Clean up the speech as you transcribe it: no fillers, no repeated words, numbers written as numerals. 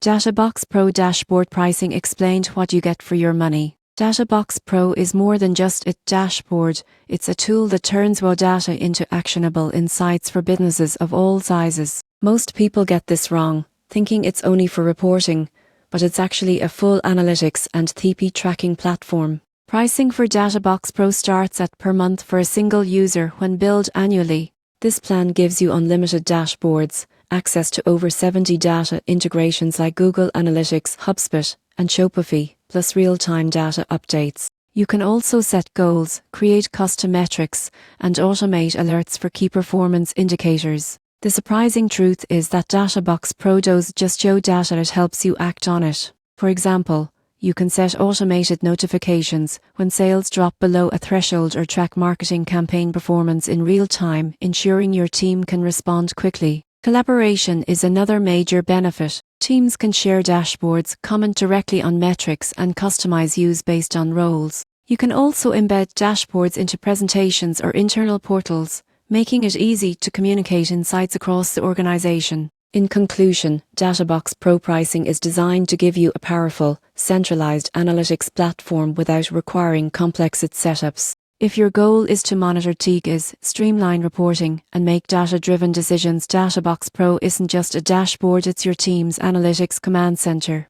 Databox Pro Dashboard Pricing explained what you get for your money. Databox Pro is more than just a dashboard, it's a tool that turns raw data into actionable insights for businesses of all sizes. Most people get this wrong, thinking it's only for reporting, but it's actually a full analytics and TP tracking platform. Pricing for Databox Pro starts at per month for a single user when billed annually. This plan gives you unlimited dashboards, access to over 70 data integrations like Google Analytics, HubSpot, and Shopify, plus real-time data updates. You can also set goals, create custom metrics, and automate alerts for key performance indicators. The surprising truth is that Databox Pro does just show data, it helps you act on it. For example, you can set automated notifications when sales drop below a threshold or track marketing campaign performance in real time, ensuring your team can respond quickly. Collaboration is another major benefit. Teams can share dashboards, comment directly on metrics, and customize views based on roles. You can also embed dashboards into presentations or internal portals, making it easy to communicate insights across the organization. In conclusion, Databox Pro pricing is designed to give you a powerful, centralized analytics platform without requiring complex setups. If your goal is to monitor TIGs, streamline reporting, and make data-driven decisions, Databox Pro isn't just a dashboard, it's your team's analytics command center.